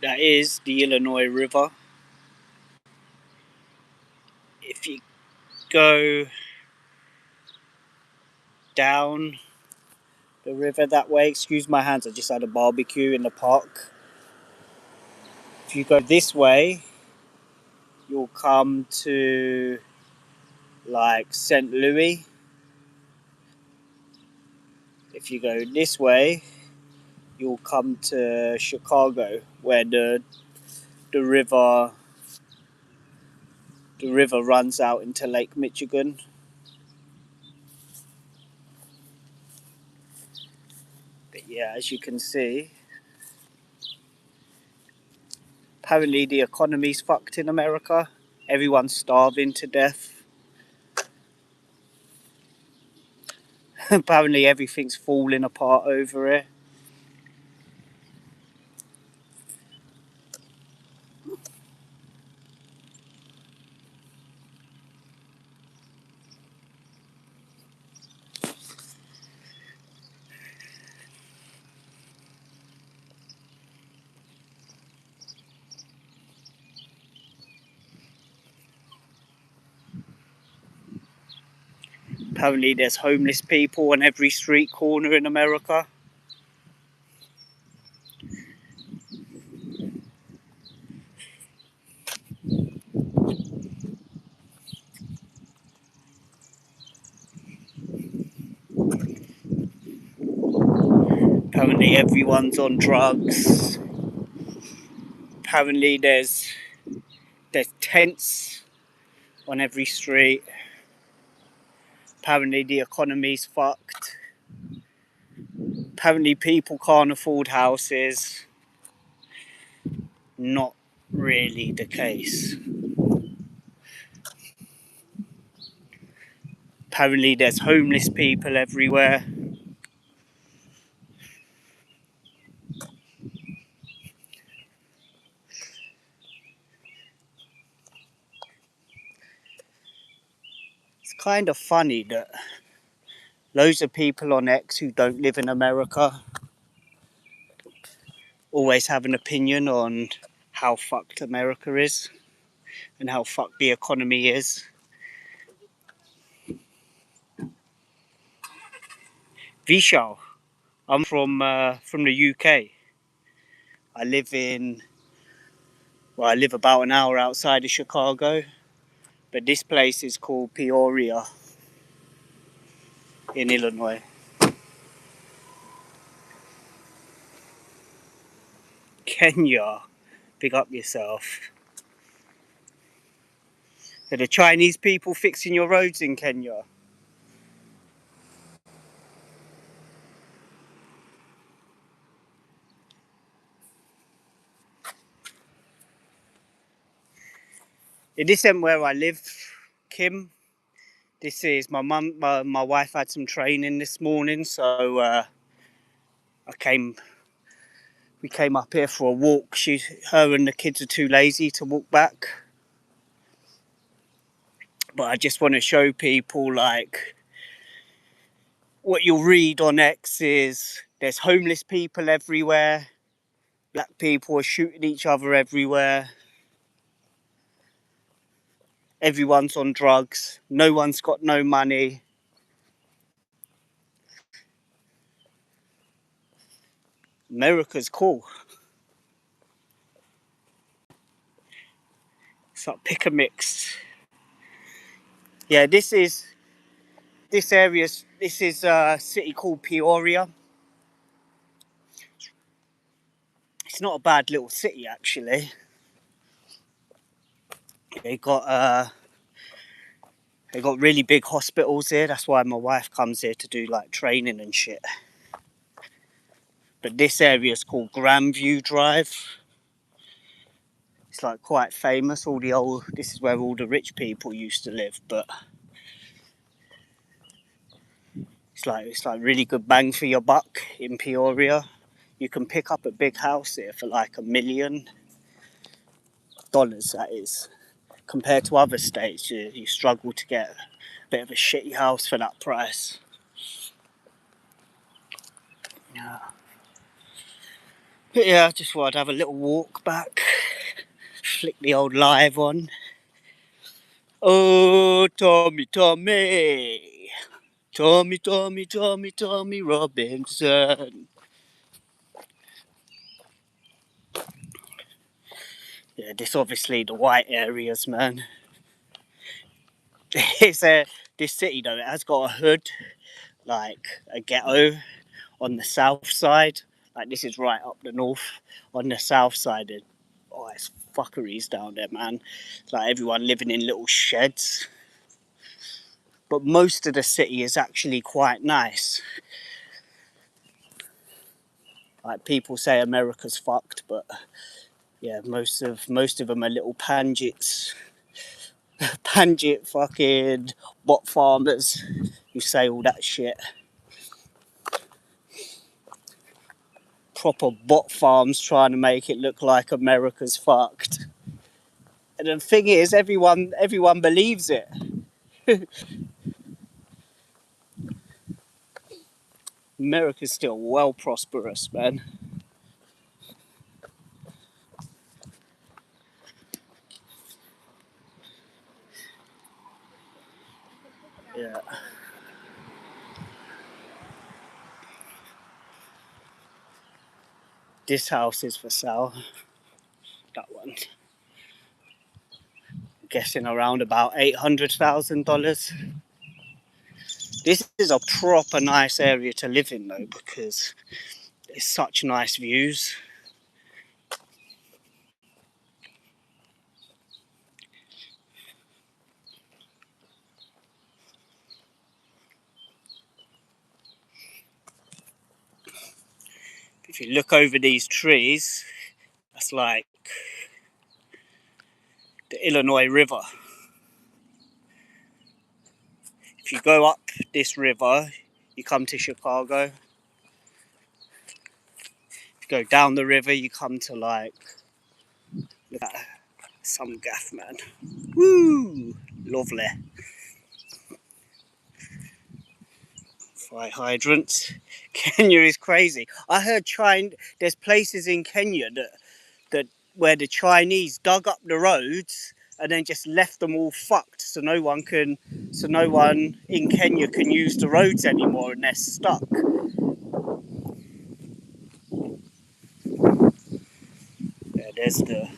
That is the Illinois River. If you go down the river that way, excuse my hands, I just had a barbecue in the park. If you go this way, you'll come to like St. Louis. If you go this way, you'll come to Chicago, where the river runs out into Lake Michigan. But yeah, as you can see, apparently the economy's fucked in America. Everyone's starving to death. Apparently everything's falling apart over it. Apparently there's homeless people on every street corner in America. Apparently everyone's on drugs. Apparently there's tents on every street. Apparently the economy's fucked. Apparently people can't afford houses. Not really the case. Apparently there's homeless people everywhere. It's kind of funny that loads of people on X who don't live in America always have an opinion on how fucked America is and how fucked the economy is. Vishal, I'm from the UK. I live about an hour outside of Chicago, but this place is called Peoria in Illinois. Kenya, pick up yourself. Are the Chinese people fixing your roads in Kenya? This isn't where I live, Kim. This is my mum. My wife had some training this morning, so we came up here for a walk. Her and the kids are too lazy to walk back. But I just want to show people, like, what you'll read on X is there's homeless people everywhere. Black people are shooting each other everywhere. Everyone's on drugs. No one's got no money. America's cool. It's like pick a mix. Yeah, this is a city called Peoria. It's not a bad little city, actually. They got really big hospitals here. That's why my wife comes here to do like training and shit. But this area is called Grandview Drive. It's like quite famous. This is where all the rich people used to live. But it's like really good bang for your buck in Peoria. You can pick up a big house here for like $1 million. That is. Compared to other states, you struggle to get a bit of a shitty house for that price. Yeah. But yeah, I just thought I'd have a little walk back, flick the old live on. Oh, Tommy, Tommy. Tommy, Tommy, Tommy, Tommy Robinson. Yeah, this obviously the white areas, man. It's this city though, it has got a hood, like a ghetto on the south side. Like this is right up the north. On the south side, oh, it's fuckeries down there, man. Like everyone living in little sheds. But most of the city is actually quite nice. Like people say America's fucked, but yeah, most of them are little panjits, panjit fucking bot farmers who say all that shit. Proper bot farms trying to make it look like America's fucked. And the thing is, everyone believes it. America's still well prosperous, man. Yeah. This house is for sale. That one. I'm guessing around about $800,000. This is a proper nice area to live in though, because it's such nice views. If you look over these trees, that's like the Illinois River. If you go up this river, you come to Chicago. If you go down the river, you come to like, look at that, some gaff, man. Woo! Lovely. Fire hydrants. Kenya is crazy. I heard there's places in Kenya that where the Chinese dug up the roads and then just left them all fucked, so no one in Kenya can use the roads anymore, and they're stuck. Yeah, there's the.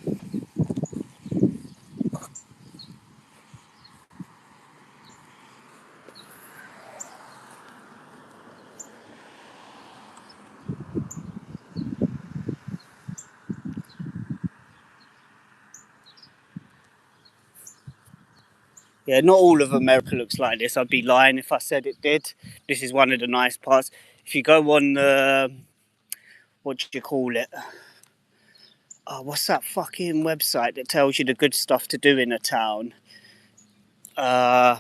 Yeah, not all of America looks like this. I'd be lying if I said it did. This is one of the nice parts. If you go on the, what do you call it? Oh, what's that fucking website that tells you the good stuff to do in a town? I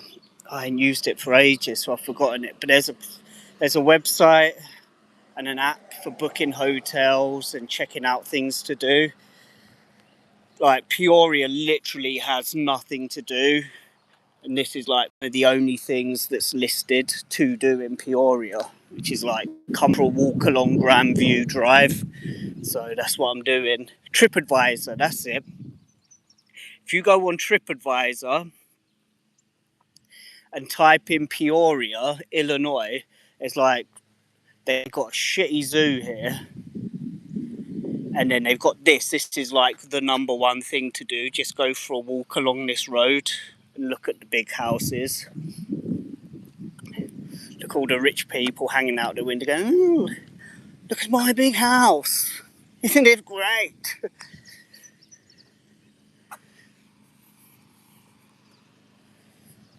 ain't used it for ages, so I've forgotten it. But there's a website and an app for booking hotels and checking out things to do. Like Peoria literally has nothing to do, and this is like one of the only things that's listed to do in Peoria, which is like come for a walk along Grandview Drive. So that's what I'm doing. TripAdvisor, that's it. If you go on TripAdvisor and type in Peoria, Illinois, it's like they've got a shitty zoo here. And then they've got this. This is like the number one thing to do. Just go for a walk along this road and look at the big houses. Look at all the rich people hanging out the window going, ooh, look at my big house. Isn't it great?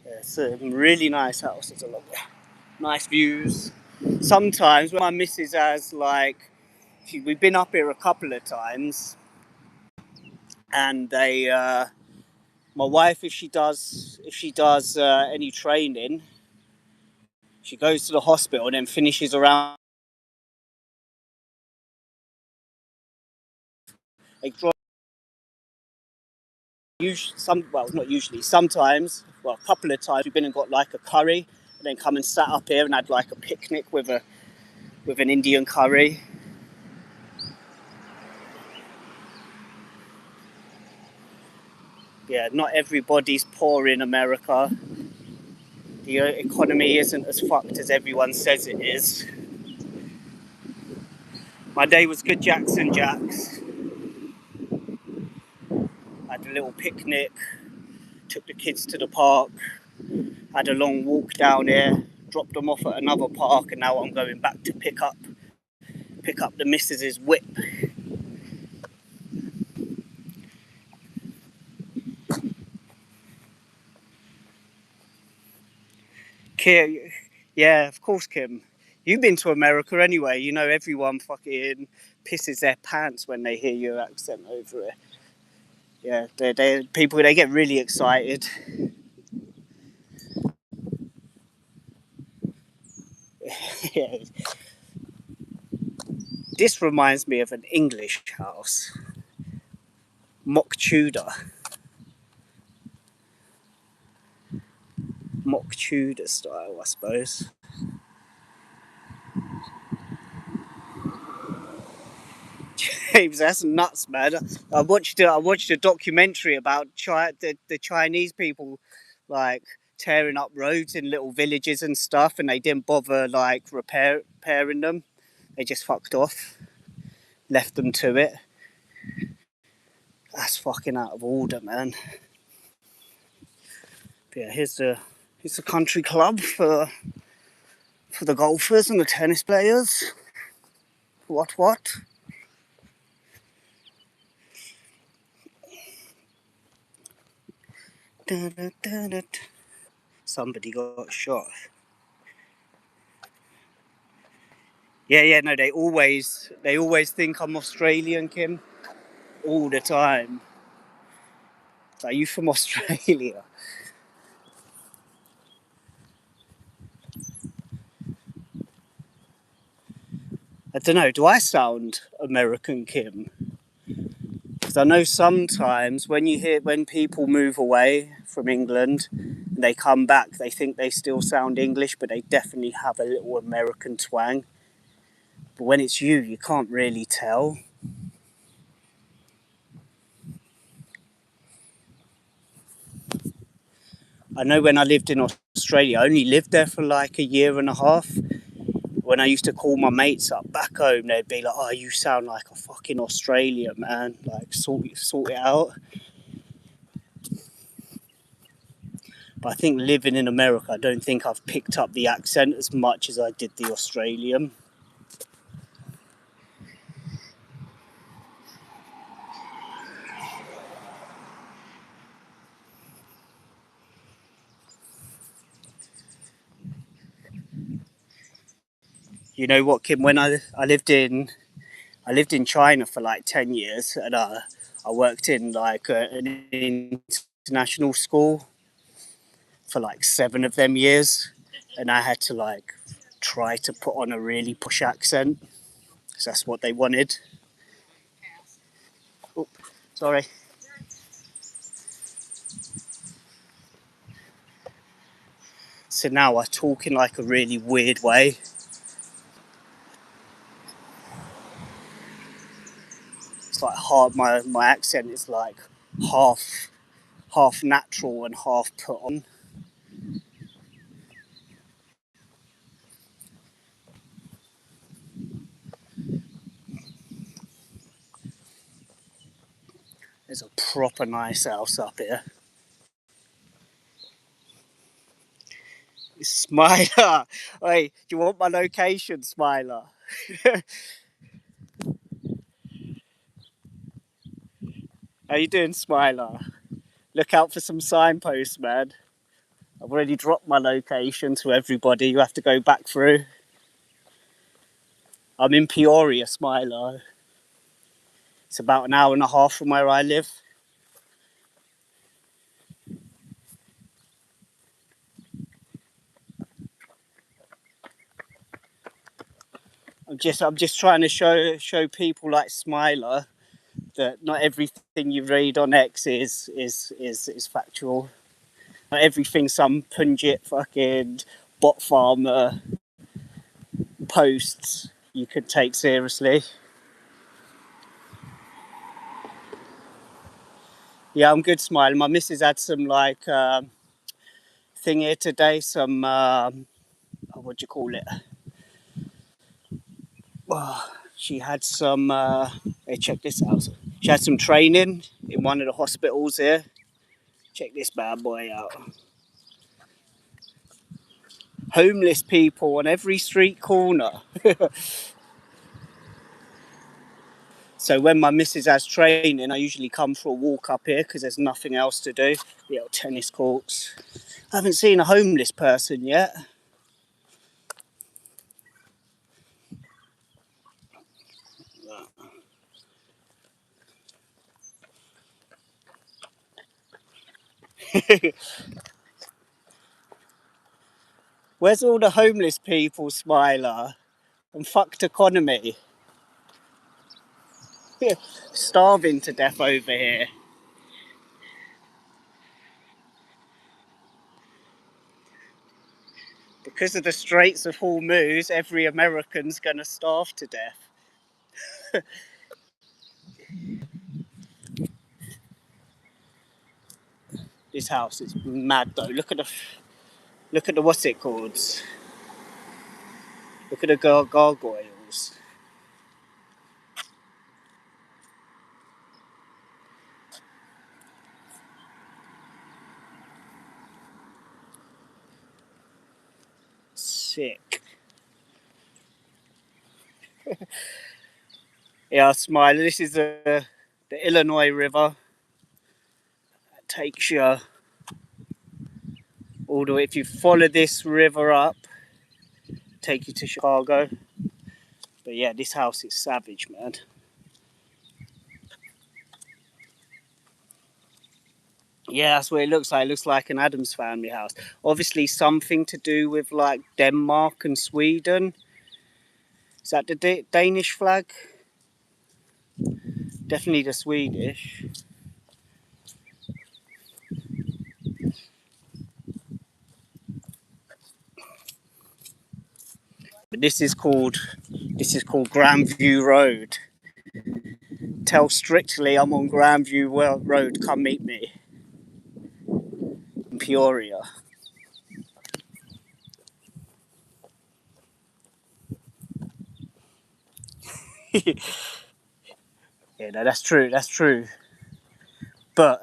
Yeah, some really nice houses along there. Nice views. Sometimes when my missus has like, we've been up here a couple of times, and my wife, if she does any training, she goes to the hospital and then finishes around. They drive not usually. Sometimes, well, a couple of times we've been and got like a curry, and then come and sat up here and had like a picnic with an Indian curry. Yeah, not everybody's poor in America. The economy isn't as fucked as everyone says it is. My day was good, Jackson Jacks. Had a little picnic, took the kids to the park, had a long walk down here, dropped them off at another park, and now I'm going back to pick up the missus's whip. Kim, yeah, of course, Kim. You've been to America anyway. You know everyone fucking pisses their pants when they hear your accent over it. Yeah, they get really excited. Yeah. This reminds me of an English house, mock Tudor, mock Tudor style, I suppose. James, that's nuts, man. I watched a documentary about the Chinese people, like tearing up roads in little villages and stuff, and they didn't bother like repairing them. They just fucked off, left them to it. That's fucking out of order, man. But yeah, here's the country club for the golfers and the tennis players. What? Da, da, da, da. Somebody got shot. Yeah, no, they always think I'm Australian, Kim, all the time. It's like, are you from Australia? I don't know. Do I sound American, Kim? Because I know sometimes when people move away from England, and they come back, they think they still sound English, but they definitely have a little American twang. But when it's you, you can't really tell. I know when I lived in Australia, I only lived there for like a year and a half. When I used to call my mates up back home, they'd be like, "Oh, you sound like a fucking Australian, man. Like, sort it out." But I think living in America, I don't think I've picked up the accent as much as I did the Australian. You know what, Kim? When I lived in China for like 10 years, and I worked in like an international school for like 7 of them years, and I had to like try to put on a really push accent because that's what they wanted. Oh, sorry. So now I talk in like a really weird way. It's like hard. My accent is like half natural and half put on. There's a proper nice house up here. Smiler, hey, do you want my location, Smiler? How you doing, Smiler? Look out for some signposts, man. I've already dropped my location to everybody. You have to go back through. I'm in Peoria, Smiler. It's about an hour and a half from where I live. I'm just trying to show people like Smiler that not everything you read on X is factual. Not everything some pungent fucking bot farmer posts you could take seriously. Yeah, I'm good, smiling. My missus had some like thing here today. Some what do you call it? Oh, she had some. Hey, check this out. She had some training in one of the hospitals here. Check this bad boy out. Homeless people on every street corner. So when my missus has training, I usually come for a walk up here because there's nothing else to do. The old tennis courts. I haven't seen a homeless person yet. Where's all the homeless people, Smiler? And fucked economy. Starving to death over here. Because of the Straits of Hormuz, every American's gonna starve to death. This house is mad though. Look at the what's it called? Look at the gargoyles. Sick. Yeah, Smiler. This is the Illinois River. It takes you all the way. If you follow this river up, take you to Chicago. But yeah, this house is savage, man. Yeah, that's what it looks like. It looks like an Addams Family house. Obviously, something to do with like Denmark and Sweden. Is that the Danish flag? Definitely the Swedish. But this is called Grandview Road. Tell Strictly I'm on Grandview Road. Come meet me in Peoria. Yeah, no, that's true. That's true. But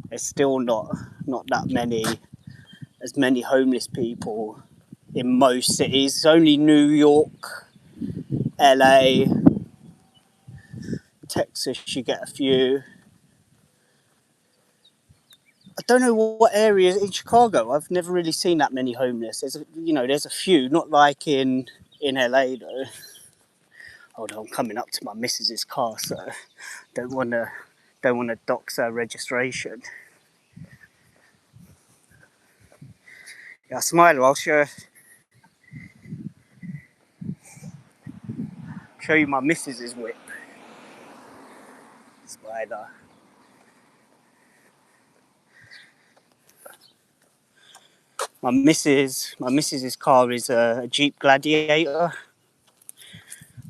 there's still not that many as many homeless people in most cities. It's only New York, LA, Texas. You get a few. I don't know what areas in Chicago. I've never really seen that many homeless. There's a few, not like in LA though. Hold on, I'm coming up to my missus's car, so don't wanna don't wanna dox her registration. Yeah, Smiler, I'll show you my missus's whip. Smiler. My missus's car is a Jeep Gladiator.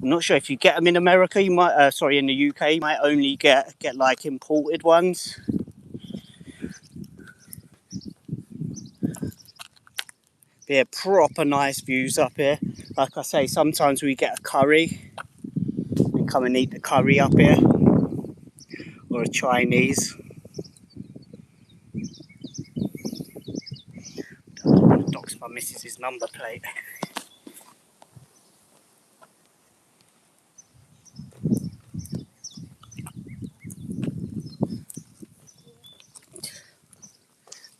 I'm not sure if you get them in America. You might, sorry, in the UK, you might only get like imported ones. Yeah, proper nice views up here. Like I say, sometimes we get a curry. We come and eat the curry up here, or a Chinese. Docs my missus's number plate.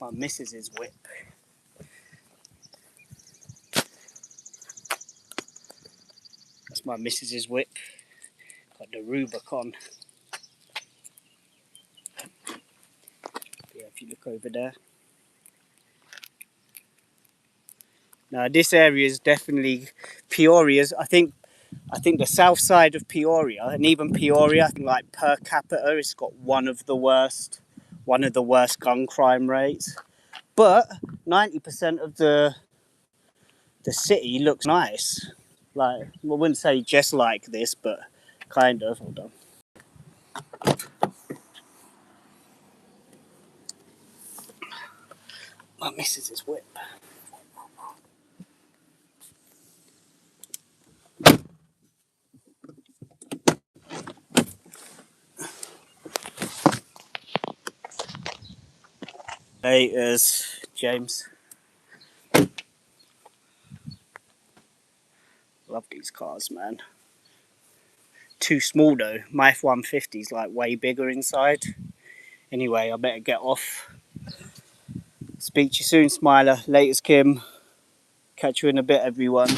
My missus's whip. That's my missus's whip. Got the Rubicon. Yeah, if you look over there. Now this area is definitely Peoria's. I think the south side of Peoria, and even Peoria, I think like per capita, it's got one of the worst gun crime rates. But 90% of the city looks nice. Like, I wouldn't say just like this, but kind of. Hold on. My missus's whip. Laters, James. Love these cars, man. Too small though. My F-150 is like way bigger inside. Anyway, I better get off. Speak to you soon, Smiler. Laters, Kim. Catch you in a bit, everyone.